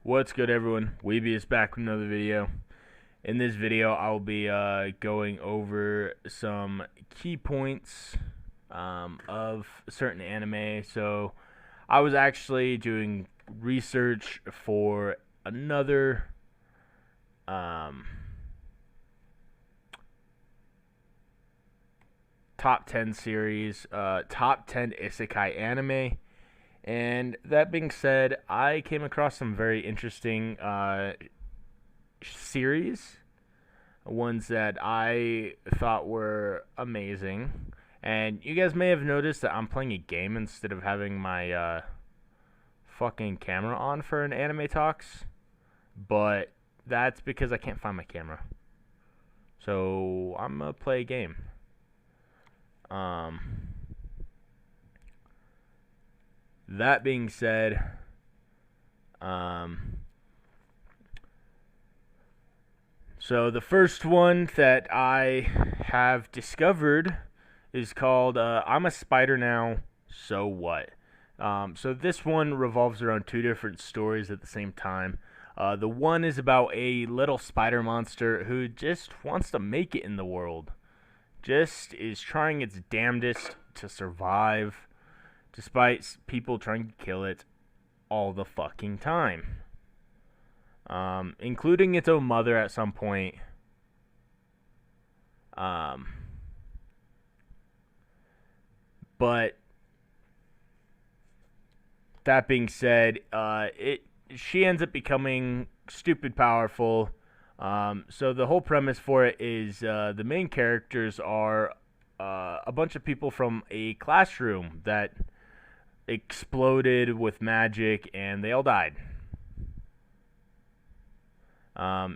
What's good, everyone? Weeby is back with another video. In this video, I'll be going over some key points of certain anime. So, I was actually doing research for another um, top 10 series, top 10 Isekai anime. And that being said, I came across some very interesting series, ones that I thought were amazing. And you guys may have noticed that I'm playing a game instead of having my fucking camera on for an anime talks. But that's because I can't find my camera. So I'm gonna play a game. Um, that being said, so the first one that I have discovered is called I'm a Spider Now, So What? So this one revolves around two different stories at the same time. The one is about a little spider monster who just wants to make it in the world. Just is trying its damnedest to survive, despite people trying to kill it all the fucking time. Including its own mother at some point. Um, but that being said, she ends up becoming stupid powerful. So the whole premise for it is the main characters are a bunch of people from a classroom that exploded with magic, and they all died.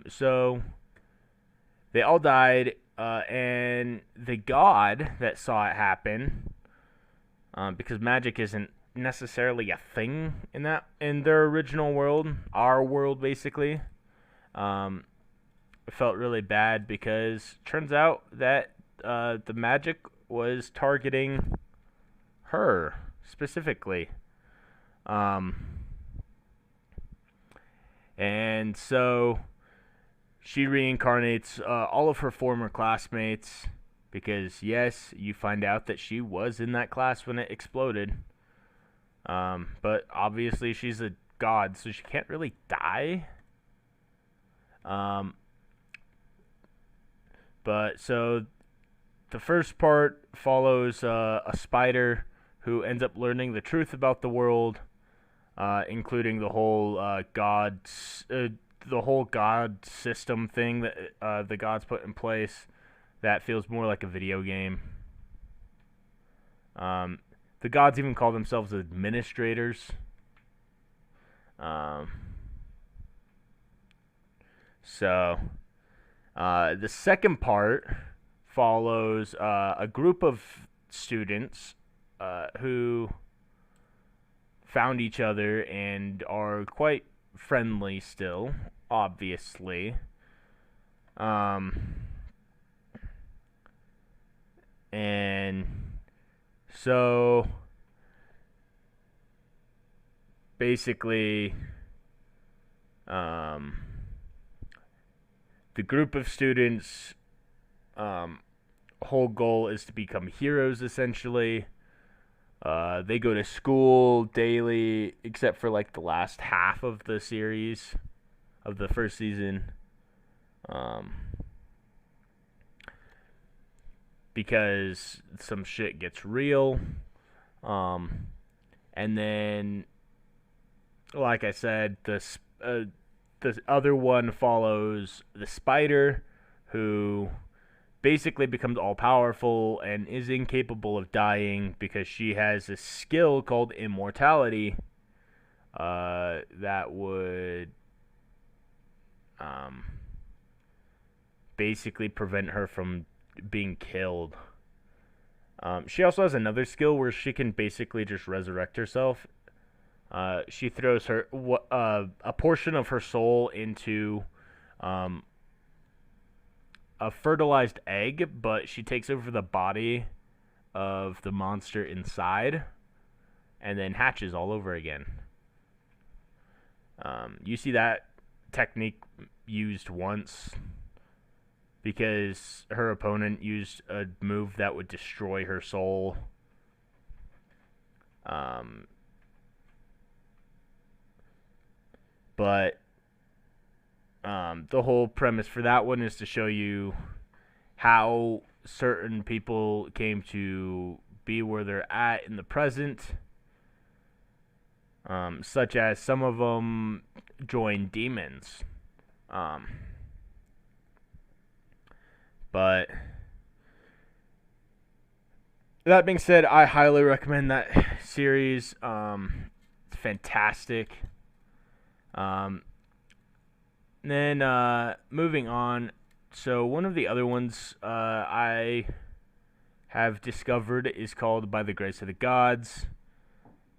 So they all died, and the god that saw it happen, because magic isn't necessarily a thing in their original world, our world basically. It felt really bad because turns out that the magic was targeting her specifically. And so she reincarnates all of her former classmates because, yes, you find out that she was in that class when it exploded. But obviously she's a god, so she can't really die. But so the first part follows a spider who ends up learning the truth about the world, including the whole the whole god system thing that the gods put in place. That feels more like a video game. The gods even call themselves administrators. So the second part follows a group of students who found each other and are quite friendly still, obviously. And so basically, the group of students, whole goal is to become heroes essentially. They go to school daily, except for like the last half of the series of the first season. Because some shit gets real. And then, like I said, the other one follows the spider, who basically becomes all powerful and is incapable of dying because she has a skill called immortality that would basically prevent her from being killed. She also has another skill where she can basically just resurrect herself. She throws a portion of her soul into a fertilized egg, but she takes over the body of the monster inside and then hatches all over again. You see that technique used once because her opponent used a move that would destroy her soul. Um, but the whole premise for that one is to show you how certain people came to be where they're at in the present, such as some of them join demons. Um, but that being said, I highly recommend that series. It's fantastic. Um, then moving on. So one of the other ones I have discovered is called By the Grace of the Gods.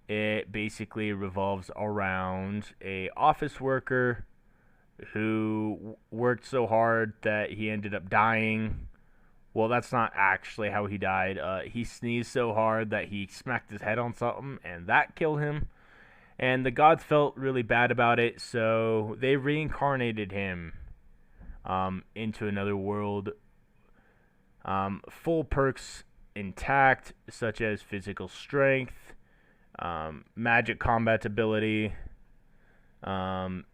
It basically revolves around a office worker who worked so hard that he ended up dying. Well, that's not actually how he died. He sneezed so hard that he smacked his head on something, and that killed him. And the gods felt really bad about it, so they reincarnated him into another world. Full perks intact, such as physical strength, magic combat ability, and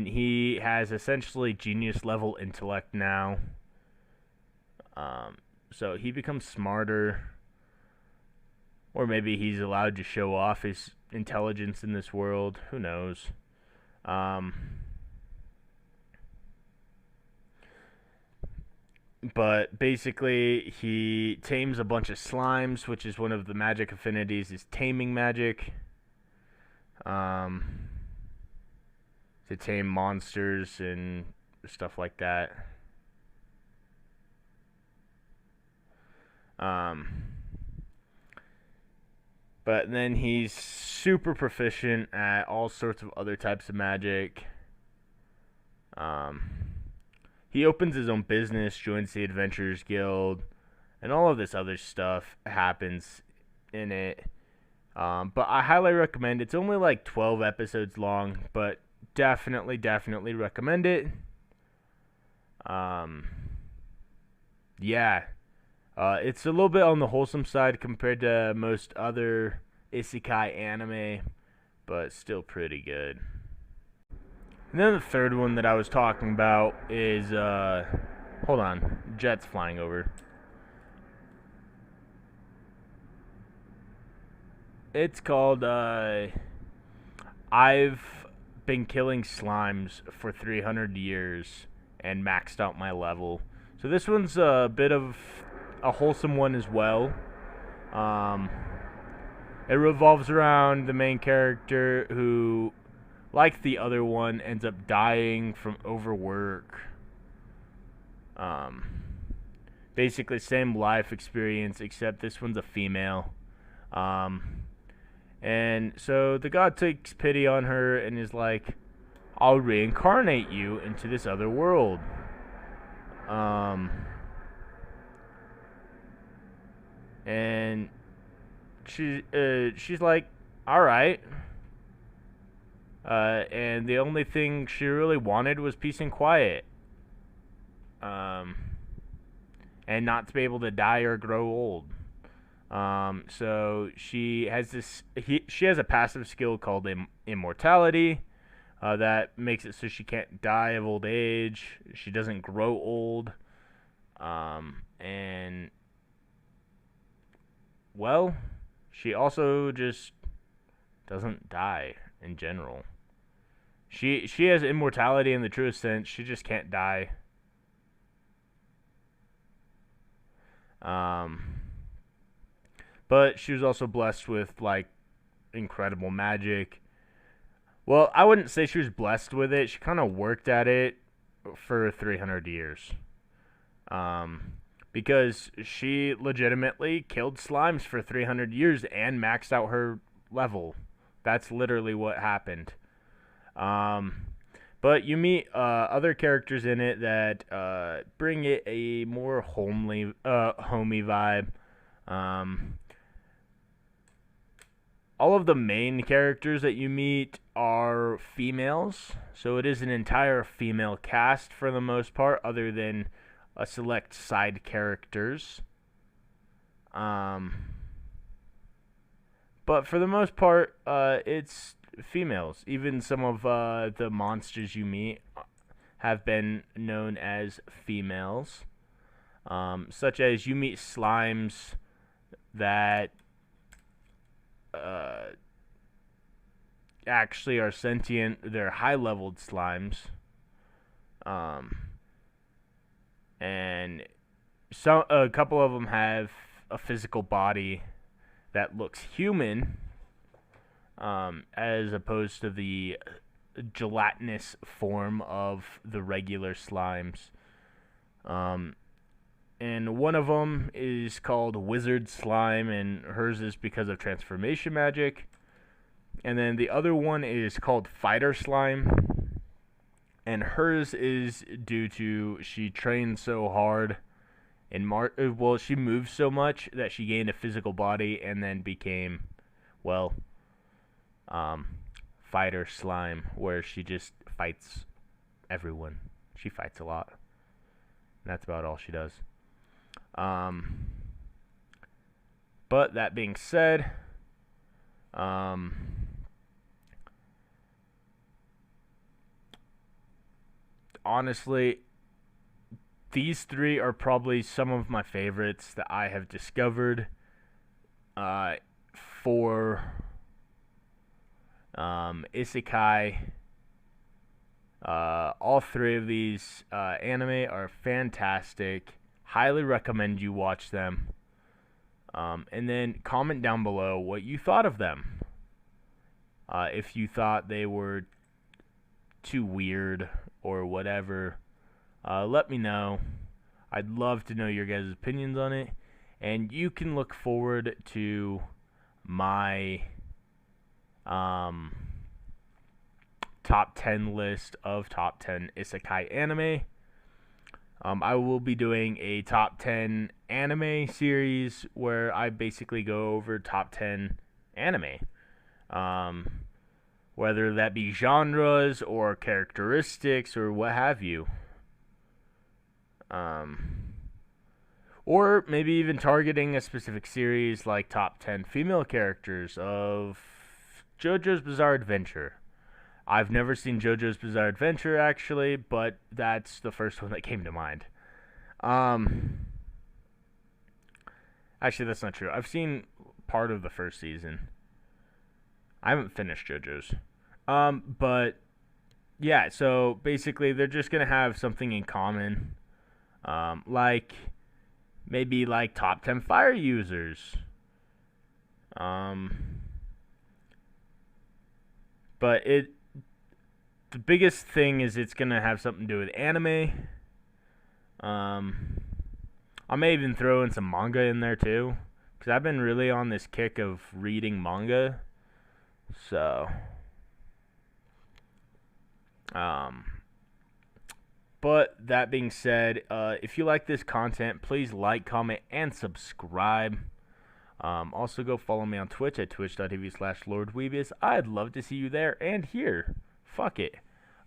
he has essentially genius level intellect now. So he becomes smarter, or maybe he's allowed to show off his intelligence in this world. Who knows? But basically, he tames a bunch of slimes, which is one of the magic affinities, is taming magic. To tame monsters and stuff like that. But then he's super proficient at all sorts of other types of magic. He opens his own business, joins the Adventurers Guild, and all of this other stuff happens in it. But I highly recommend. It's only like 12 episodes long, but definitely recommend it. Yeah. It's a little bit on the wholesome side compared to most other Isekai anime, but still pretty good. And then the third one that I was talking about is, hold on, jets flying over. It's called, I've been killing slimes for 300 years and maxed out my level. So this one's a bit of a wholesome one as well. It revolves around the main character who, like the other one, ends up dying from overwork. Basically same life experience, except this one's a female. And so the god takes pity on her and is like, I'll reincarnate you into this other world. And she's like, all right. And the only thing she really wanted was peace and quiet. And not to be able to die or grow old. So she has she has a passive skill called immortality. That makes it so she can't die of old age. She doesn't grow old. And well, she also just doesn't die in general. She has immortality in the truest sense. She just can't die. But she was also blessed with like incredible magic. Well, I wouldn't say she was blessed with it. She kind of worked at it for 300 years. Because she legitimately killed slimes for 300 years and maxed out her level. That's literally what happened. But you meet other characters in it that bring it a more homey vibe. all of the main characters that you meet are females, so it is an entire female cast for the most part, other than a select side characters. Um, but for the most part, it's females. Even some of the monsters you meet have been known as females, such as you meet slimes that uh, actually are sentient. They're high-leveled slimes, um, and a couple of them have a physical body that looks human, as opposed to the gelatinous form of the regular slimes. Um, and one of them is called Wizard Slime, and hers is because of transformation magic. And then the other one is called Fighter Slime, and hers is due to she trained so hard and she moved so much that she gained a physical body and then became, well, Fighter Slime, where she just fights everyone. She fights a lot. And that's about all she does. But that being said, honestly, these three are probably some of my favorites that I have discovered for Isekai. All three of these anime are fantastic. Highly recommend you watch them. And then comment down below what you thought of them. If you thought they were too weird or whatever, let me know. I'd love to know your guys' opinions on it. And you can look forward to my top 10 list of top 10 Isekai anime. I will be doing a top 10 anime series where I basically go over top 10 anime. Whether that be genres or characteristics or what have you. Or maybe even targeting a specific series like top 10 female characters of JoJo's Bizarre Adventure. I've never seen JoJo's Bizarre Adventure, actually, but that's the first one that came to mind. Actually, that's not true. I've seen part of the first season. I haven't finished JoJo's. But, yeah, so basically they're just going to have something in common. Like, maybe like top 10 fire users. But the biggest thing is it's going to have something to do with anime. I may even throw in some manga in there too, because I've been really on this kick of reading manga. So, but that being said, if you like this content, please like, comment, and subscribe. Also, go follow me on Twitch at twitch.tv/LordWeebius. I'd love to see you there and here. Fuck it.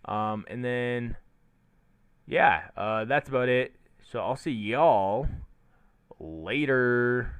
And then, yeah, that's about it. So I'll see y'all later.